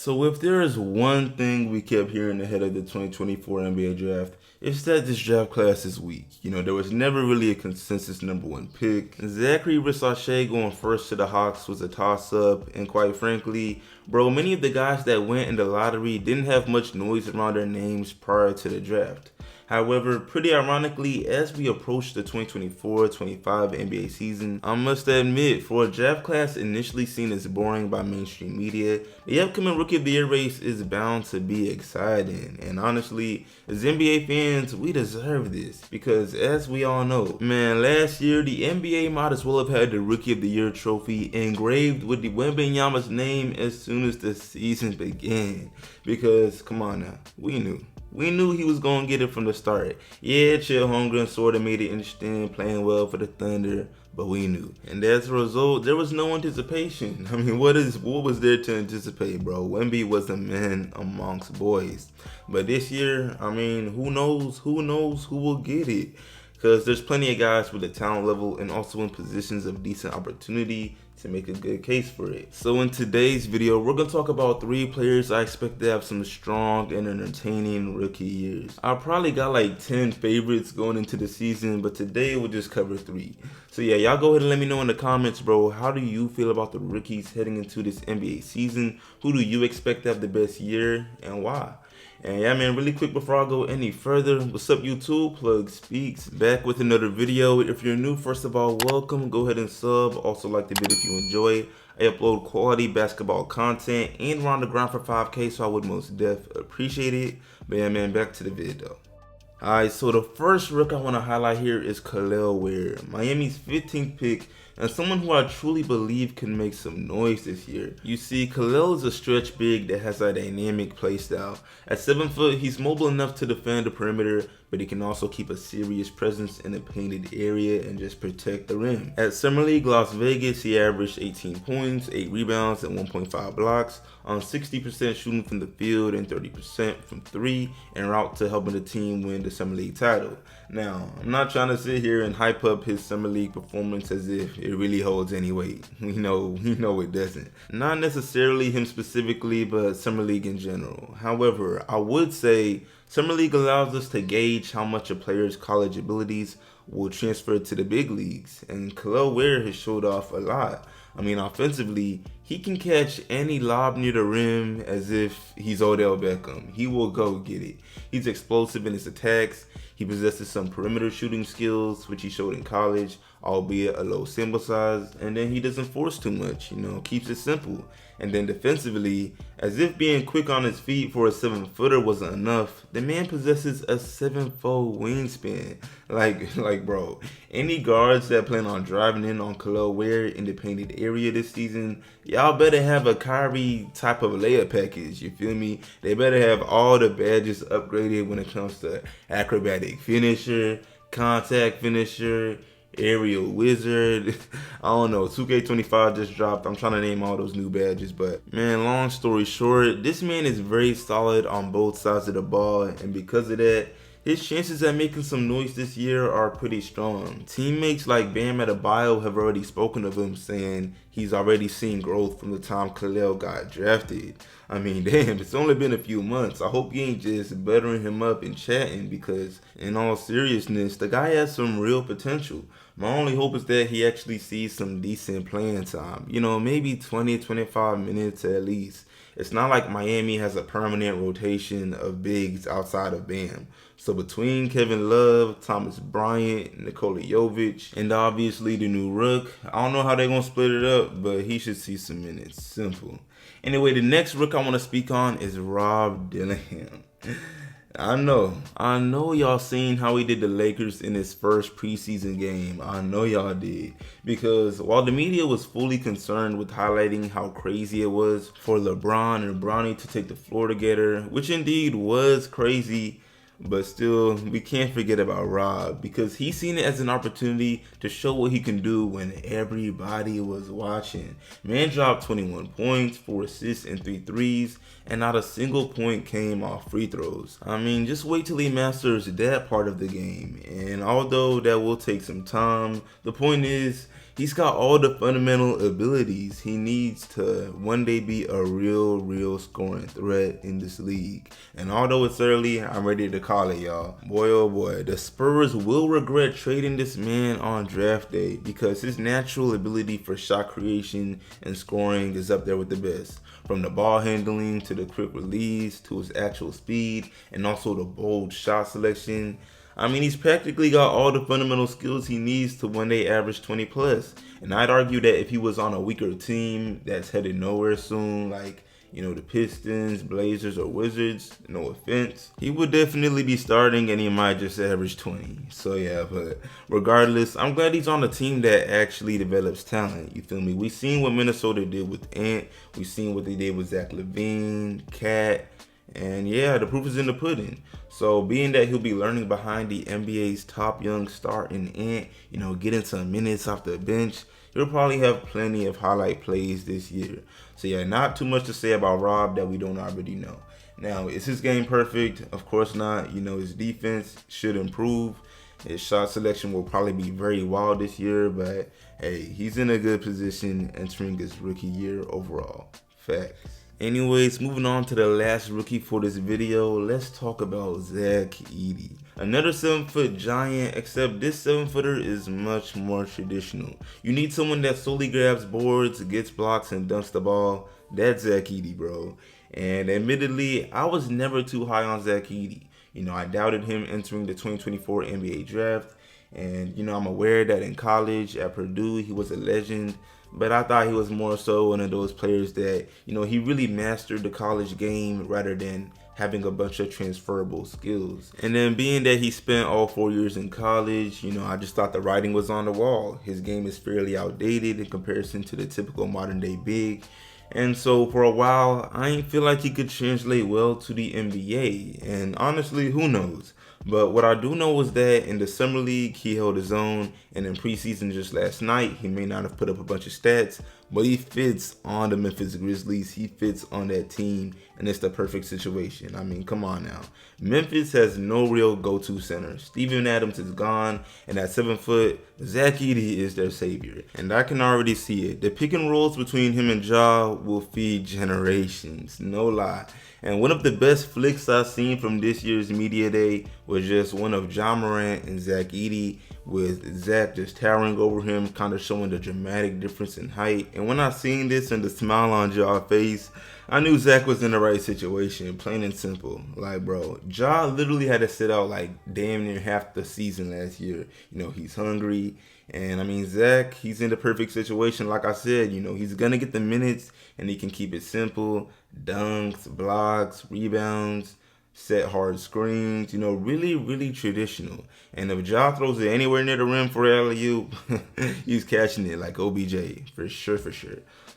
So if there is one thing we kept hearing ahead of the 2024 NBA draft, it's that this draft class is weak. There was never really a consensus number one pick. Zachary Rissache going first to the Hawks was a toss-up, and quite frankly, bro, many of the guys that went in the lottery didn't have much noise around their names prior to the draft. However, pretty ironically, as we approach the 2024-25 NBA season, I must admit, for a draft class initially seen as boring by mainstream media, the upcoming Rookie of the Year race is bound to be exciting. And honestly, as NBA fans, we deserve this, because as we all know, man, last year the NBA might as well have had the Rookie of the Year trophy engraved with the Wembanyama's name as soon as the season began. Because, come on now, we knew he was going to get it from the start. Yeah, Chet Holmgren sort of made it interesting, playing well for the Thunder, but we knew. And as a result, there was no anticipation. I mean, what was there to anticipate, bro? Wemby was the man amongst boys. But this year, I mean, who knows who will get it? Because there's plenty of guys with a talent level and also in positions of decent opportunity to make a good case for it. So in today's video, we're going to talk about 3 players I expect to have some strong and entertaining rookie years. I probably got like 10 favorites going into the season, but today we'll just cover 3. So yeah, y'all go ahead and let me know in the comments, bro, how do you feel about the rookies heading into this NBA season? Who do you expect to have the best year and why? And yeah, man, really quick before I go any further, what's up YouTube? Plug Speaks back with another video. If you're new, first of all, welcome. Go ahead and sub. Also like the video if you enjoy. I upload quality basketball content and we're on the grind for 5K, so I would most def appreciate it. But yeah, man, back to the video. Alright, so the first rook I want to highlight here is Kelel Ware, Miami's 15th pick, and someone who I truly believe can make some noise this year. You see, Kelel is a stretch big that has a dynamic playstyle. At 7 foot, he's mobile enough to defend the perimeter, but he can also keep a serious presence in the painted area and just protect the rim. At Summer League Las Vegas, he averaged 18 points, 8 rebounds, and 1.5 blocks on 60% shooting from the field and 30% from 3, en route to helping the team win the Summer League title. Now, I'm not trying to sit here and hype up his Summer League performance as if it really holds any weight. We know it doesn't. Not necessarily him specifically, but Summer League in general. However, I would say Summer League allows us to gauge how much a player's college abilities will transfer to the big leagues, and Kelel Ware has showed off a lot. I mean, offensively, he can catch any lob near the rim as if he's Odell Beckham. He will go get it. He's explosive in his attacks. He possesses some perimeter shooting skills, which he showed in college, albeit a low sample size. And then he doesn't force too much, keeps it simple. And then defensively, as if being quick on his feet for a 7-footer wasn't enough, the man possesses a 7-foot wingspan. Like bro, any guards that plan on driving in on Kelel Ware in the painted area this season, y'all better have a Kyrie type of layup package, you feel me? They better have all the badges upgraded when it comes to acrobatic finisher, contact finisher, aerial wizard. I don't know, 2K25 just dropped. I'm trying to name all those new badges, but man, long story short, this man is very solid on both sides of the ball, and because of that, his chances at making some noise this year are pretty strong. Teammates like Bam Adebayo have already spoken of him, saying he's already seen growth from the time Kelel got drafted. I mean, damn, it's only been a few months. I hope you ain't just buttering him up and chatting, because in all seriousness, the guy has some real potential. My only hope is that he actually sees some decent playing time. Maybe 20-25 minutes at least. It's not like Miami has a permanent rotation of bigs outside of Bam. So between Kevin Love, Thomas Bryant, Nikola Jovic, and obviously the new rook, I don't know how they're going to split it up, but he should see some minutes. Simple. Anyway, the next rook I want to speak on is Rob Dillingham. I know y'all seen how he did the Lakers in his first preseason game. I know y'all did. Because while the media was fully concerned with highlighting how crazy it was for LeBron and Bronny to take the floor together, which indeed was crazy, but still, we can't forget about Rob, because he seen it as an opportunity to show what he can do when everybody was watching. Man dropped 21 points, 4 assists, and 3 threes, and not a single point came off free throws. I mean, just wait till he masters that part of the game. And although that will take some time, the point is, He's got all the fundamental abilities he needs to one day be a real scoring threat in this league. And although it's early, I'm ready to call it, y'all. Boy, oh boy, the Spurs will regret trading this man on draft day because his natural ability for shot creation and scoring is up there with the best. From the ball handling to the quick release to his actual speed and also the bold shot selection. I mean, he's practically got all the fundamental skills he needs to one day average 20 plus. And I'd argue that if he was on a weaker team that's headed nowhere soon, like, you know, the Pistons, Blazers, or Wizards, no offense, he would definitely be starting and he might just average 20. So yeah, but regardless, I'm glad he's on a team that actually develops talent, you feel me? We've seen what Minnesota did with Ant, we've seen what they did with Zach LaVine, Cat, and yeah, the proof is in the pudding. So being that he'll be learning behind the NBA's top young star in Ant, you know, getting some minutes off the bench, he'll probably have plenty of highlight plays this year. So yeah, not too much to say about Rob that we don't already know. Now, is his game perfect? Of course not. You know, his defense should improve. His shot selection will probably be very wild this year, but hey, he's in a good position entering his rookie year overall. Facts. Anyways, moving on to the last rookie for this video, let's talk about Zach Edey. Another 7-foot giant, except this 7-footer is much more traditional. You need someone that solely grabs boards, gets blocks, and dunks the ball. That's Zach Edey, bro. And admittedly, I was never too high on Zach Edey. You know, I doubted him entering the 2024 NBA draft. And, you know, I'm aware that in college at Purdue, he was a legend. But I thought he was more so one of those players that, you know, he really mastered the college game rather than having a bunch of transferable skills. And then being that he spent all 4 years in college, you know, I just thought the writing was on the wall. His game is fairly outdated in comparison to the typical modern day big. And so for a while, I didn't feel like he could translate well to the NBA. And honestly, who knows? But what I do know is that in the summer league, he held his own, and in preseason just last night, he may not have put up a bunch of stats, but he fits on the Memphis Grizzlies, he fits on that team, and it's the perfect situation. I mean, come on now. Memphis has no real go-to center. Steven Adams is gone, and at 7 foot, Zach Edey is their savior. And I can already see it. The pick and rolls between him and Ja will feed generations, no lie. And one of the best flicks I've seen from this year's media day was just one of Ja Morant and Zach Edey, with Zach just towering over him, kind of showing the dramatic difference in height. And when I seen this and the smile on Ja's face, I knew Zach was in the right situation, plain and simple. Like, bro, Ja literally had to sit out like damn near half the season last year. You know, he's hungry. And I mean, Zach, he's in the perfect situation. Like I said, you know, he's going to get the minutes and he can keep it simple. Dunks, blocks, rebounds, set hard screens, you know, really traditional. And if Ja throws it anywhere near the rim for alley-oop, he's catching it like OBJ, for sure.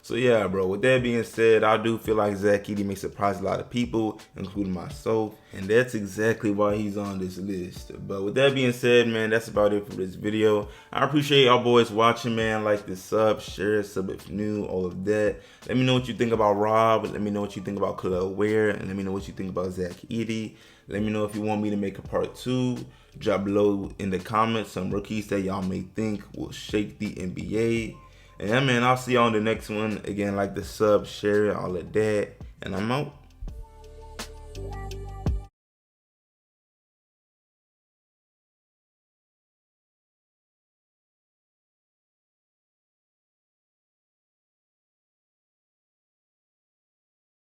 So yeah, bro, with that being said, I do feel like Zach Edey may surprise a lot of people, including myself, and that's exactly why he's on this list. But with that being said, man, that's about it for this video. I appreciate y'all boys watching, man. Like this sub, share, sub if new, all of that. Let me know what you think about Rob. Let me know what you think about Kelel, Ware, and let me know what you think about Zach Edey. Let me know if you want me to make a part 2. Drop below in the comments some rookies that y'all may think will shake the NBA. And yeah, man, I'll see y'all on the next one. Again, like the sub, share it, all of that. And I'm out.